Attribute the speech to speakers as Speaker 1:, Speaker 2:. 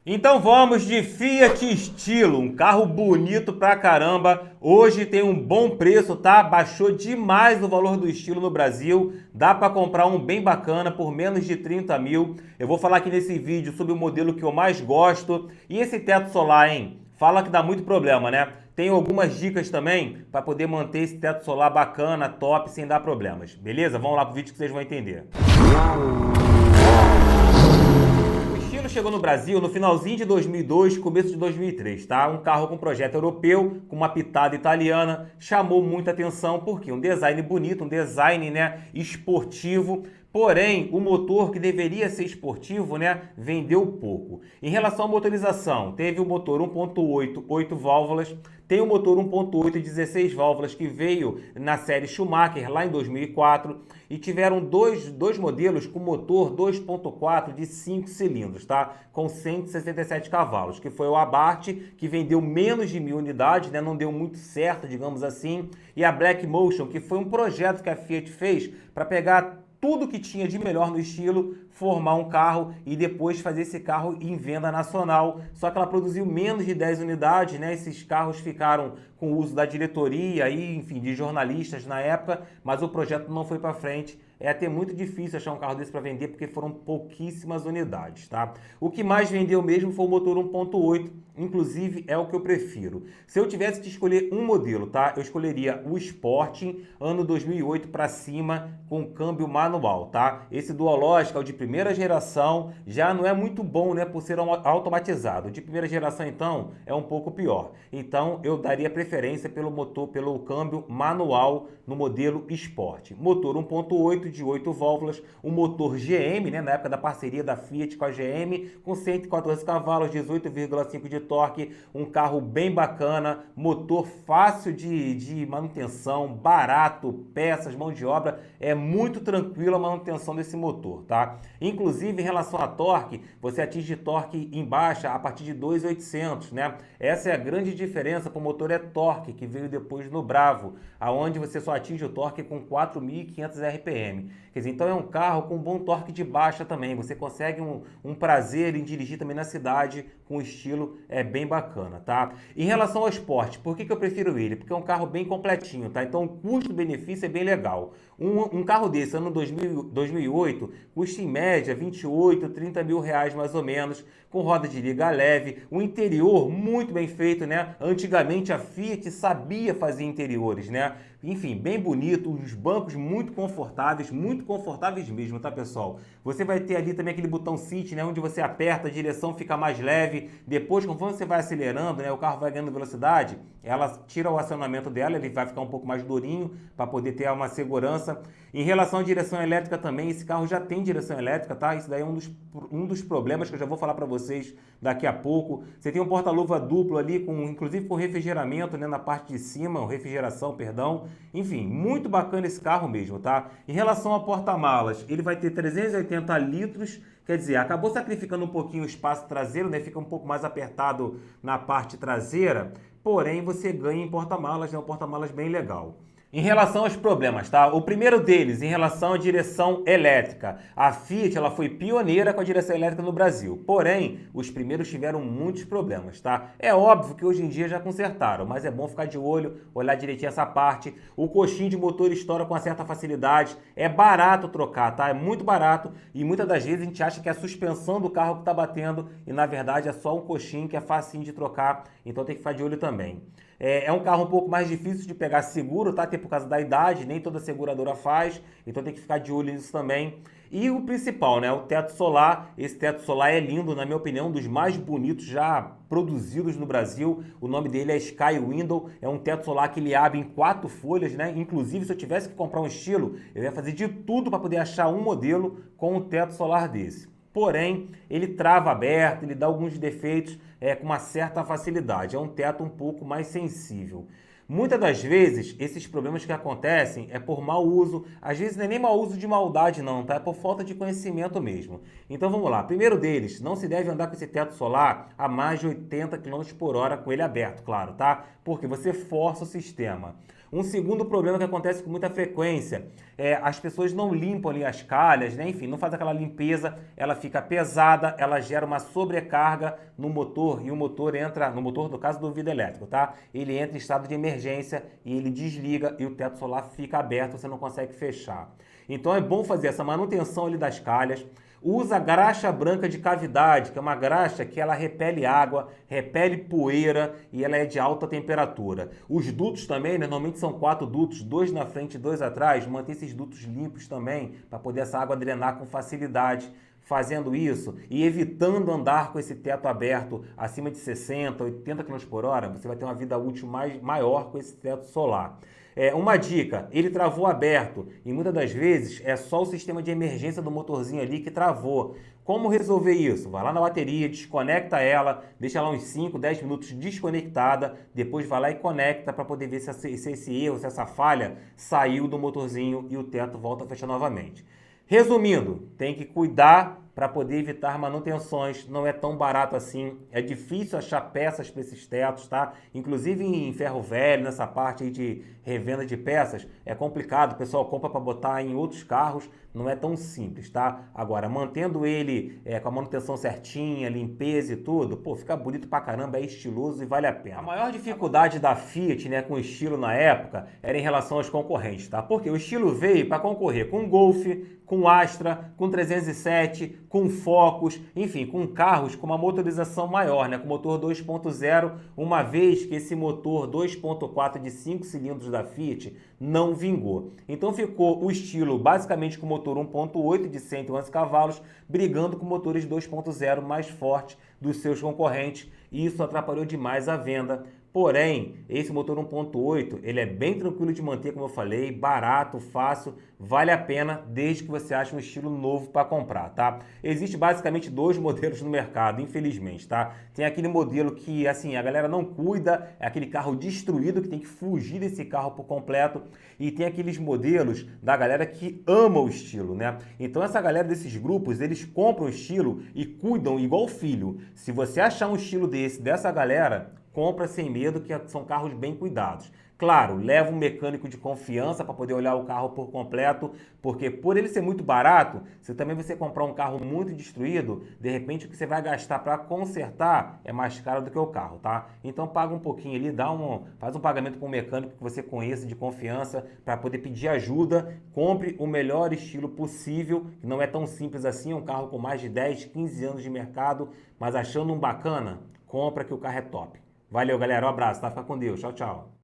Speaker 1: Então vamos de Fiat Stilo, um carro bonito pra caramba. Hoje tem um bom preço, tá? Baixou demais o valor do Stilo no Brasil. Dá pra comprar um bem bacana por menos de 30 mil. Eu vou falar aqui nesse vídeo sobre o modelo que eu mais gosto. E esse teto solar, hein? Fala que dá muito problema, né? Tenho algumas dicas também para poder manter esse teto solar bacana, top, sem dar problemas. Beleza? Vamos lá pro vídeo que vocês vão entender. O Stilo chegou no Brasil no finalzinho de 2002, começo de 2003, tá? Um carro com projeto europeu, com uma pitada italiana, chamou muita atenção porque um design bonito, um design, né, esportivo. Porém, o motor que deveria ser esportivo, né, vendeu pouco. Em relação à motorização, teve o motor 1.8, 8 válvulas, tem o motor 1.8 16 válvulas que veio na série Schumacher lá em 2004 e tiveram dois modelos com motor 2.4 de 5 cilindros, tá? Com 167 cavalos, que foi o Abarth, que vendeu menos de 1000 unidades, né? Não deu muito certo, digamos assim, e a Black Motion, que foi um projeto que a Fiat fez para pegar tudo que tinha de melhor no estilo, formar um carro e depois fazer esse carro em venda nacional. Só que ela produziu menos de 10 unidades, né? Esses carros ficaram com o uso da diretoria e, enfim, de jornalistas na época, mas o projeto não foi para frente. É até muito difícil achar um carro desse para vender porque foram pouquíssimas unidades, tá? O que mais vendeu mesmo foi o motor 1.8, inclusive é o que eu prefiro. Se eu tivesse que escolher um modelo, tá? Eu escolheria o Sporting, ano 2008 para cima, com câmbio manual, tá? Esse Duológico é o de primeira geração, já não é muito bom, né, por ser automatizado. O de primeira geração, então, é um pouco pior. Então, eu daria preferência pelo motor, pelo câmbio manual no modelo Sport. Motor 1.8 de 8 válvulas, um motor GM, né, na época da parceria da Fiat com a GM, com 114 cavalos, 18,5 de torque, um carro bem bacana, motor fácil de manutenção, barato, peças, mão de obra, é muito tranquila a manutenção desse motor, tá? Inclusive, em relação a torque, você atinge torque em baixa a partir de 2.800, né? Essa é a grande diferença para o motor e-torque, que veio depois no Bravo, aonde você só atinge o torque com 4.500 RPM. Quer dizer, então é um carro com bom torque de baixa também. Você consegue um prazer em dirigir também na cidade com estilo, é bem bacana, tá? Em relação ao Sport, por que eu prefiro ele? Porque é um carro bem completinho, tá? Então o custo-benefício é bem legal. Um carro desse, ano 2008, custa em média 28, 30 mil reais mais ou menos, com roda de liga leve, um interior muito bem feito, né? Antigamente a Fiat sabia fazer interiores, né? Enfim, bem bonito, os bancos muito confortáveis mesmo, tá, pessoal? Você vai ter ali também aquele botão Seat, né, onde você aperta, a direção fica mais leve. Depois, conforme você vai acelerando, né, o carro vai ganhando velocidade, ela tira o acionamento dela, ele vai ficar um pouco mais durinho para poder ter uma segurança. Em relação à direção elétrica também, esse carro já tem direção elétrica, tá? Isso daí é um dos problemas que eu já vou falar para vocês daqui a pouco. Você tem um porta-luva duplo ali, inclusive com refrigeramento, né, na parte de cima, refrigeração, perdão. Enfim, muito bacana esse carro mesmo, tá? Em relação ao porta-malas, ele vai ter 380 litros, quer dizer, acabou sacrificando um pouquinho o espaço traseiro, né? Fica um pouco mais apertado na parte traseira, porém você ganha em porta-malas, né? Um porta-malas bem legal. Em relação aos problemas, tá? O primeiro deles, em relação à direção elétrica. A Fiat, ela foi pioneira com a direção elétrica no Brasil. Porém, os primeiros tiveram muitos problemas, tá? É óbvio que hoje em dia já consertaram, mas é bom ficar de olho, olhar direitinho essa parte. O coxim de motor estoura com uma certa facilidade. É barato trocar, tá? É muito barato e muitas das vezes a gente acha que é a suspensão do carro que tá batendo e na verdade é só um coxim que é facinho de trocar, então tem que ficar de olho também. É um carro um pouco mais difícil de pegar seguro, tá? Até por causa da idade, nem toda seguradora faz, então tem que ficar de olho nisso também. E o principal, né? O teto solar. Esse teto solar é lindo, na minha opinião, um dos mais bonitos já produzidos no Brasil. O nome dele é Sky Window, é um teto solar que ele abre em 4 folhas, né? Inclusive, se eu tivesse que comprar um estilo, eu ia fazer de tudo para poder achar um modelo com um teto solar desse. Porém, ele trava aberto, ele dá alguns defeitos com uma certa facilidade. É um teto um pouco mais sensível. Muitas das vezes, esses problemas que acontecem é por mau uso, às vezes não é nem mau uso de maldade não, tá? É por falta de conhecimento mesmo. Então vamos lá, primeiro deles, não se deve andar com esse teto solar a mais de 80 km por hora com ele aberto, claro, tá? Porque você força o sistema. Um segundo problema que acontece com muita frequência é as pessoas não limpam ali as calhas, né? Enfim, não faz aquela limpeza, ela fica pesada, ela gera uma sobrecarga no motor e o motor entra, no motor no caso do vidro elétrico, tá? Ele entra em estado de emergência e ele desliga e o teto solar fica aberto, você não consegue fechar. Então é bom fazer essa manutenção ali das calhas. Usa graxa branca de cavidade, que é uma graxa que ela repele água, repele poeira e ela é de alta temperatura. Os dutos também, normalmente são 4 dutos, 2 na frente e 2 atrás. Mantém esses dutos limpos também, para poder essa água drenar com facilidade. Fazendo isso e evitando andar com esse teto aberto acima de 60, 80 km por hora, você vai ter uma vida útil maior com esse teto solar. Uma dica, ele travou aberto e muitas das vezes é só o sistema de emergência do motorzinho ali que travou. Como resolver isso? Vai lá na bateria, desconecta ela, deixa ela uns 5, 10 minutos desconectada, depois vai lá e conecta para poder ver se esse erro, se essa falha saiu do motorzinho e o teto volta a fechar novamente. Resumindo, tem que cuidar para poder evitar manutenções, não é tão barato assim, é difícil achar peças para esses tetos, tá? Inclusive em ferro velho, nessa parte aí de revenda de peças, é complicado, o pessoal compra para botar em outros carros, não é tão simples, tá? Agora, mantendo ele com a manutenção certinha, limpeza e tudo, pô, fica bonito pra caramba, é estiloso e vale a pena. A maior dificuldade da Fiat, né, com o estilo na época, era em relação aos concorrentes, tá? Porque o estilo veio para concorrer com o Golf, com o Astra, com o 307, com Focus, enfim, com carros com uma motorização maior, né, com motor 2.0, uma vez que esse motor 2.4 de 5 cilindros da Fiat não vingou. Então ficou o estilo basicamente com motor 1.8 de 111 cavalos, brigando com motores 2.0 mais fortes dos seus concorrentes, e isso atrapalhou demais a venda. Porém, esse motor 1.8, ele é bem tranquilo de manter, como eu falei, barato, fácil, vale a pena, desde que você ache um estilo novo para comprar, tá? Existe basicamente 2 modelos no mercado, infelizmente, tá? Tem aquele modelo que, assim, a galera não cuida, é aquele carro destruído, que tem que fugir desse carro por completo, e tem aqueles modelos da galera que ama o estilo, né? Então essa galera desses grupos, eles compram o estilo e cuidam igual filho. Se você achar um estilo dessa galera, compra sem medo, que são carros bem cuidados. Claro, leva um mecânico de confiança para poder olhar o carro por completo, porque por ele ser muito barato, se também você comprar um carro muito destruído, de repente o que você vai gastar para consertar é mais caro do que o carro, tá? Então paga um pouquinho ali, faz um pagamento para um mecânico que você conheça de confiança, para poder pedir ajuda, compre o melhor estilo possível, que não é tão simples assim, é um carro com mais de 10, 15 anos de mercado, mas achando um bacana, compra que o carro é top. Valeu, galera. Um abraço, tá? Fica com Deus. Tchau, tchau.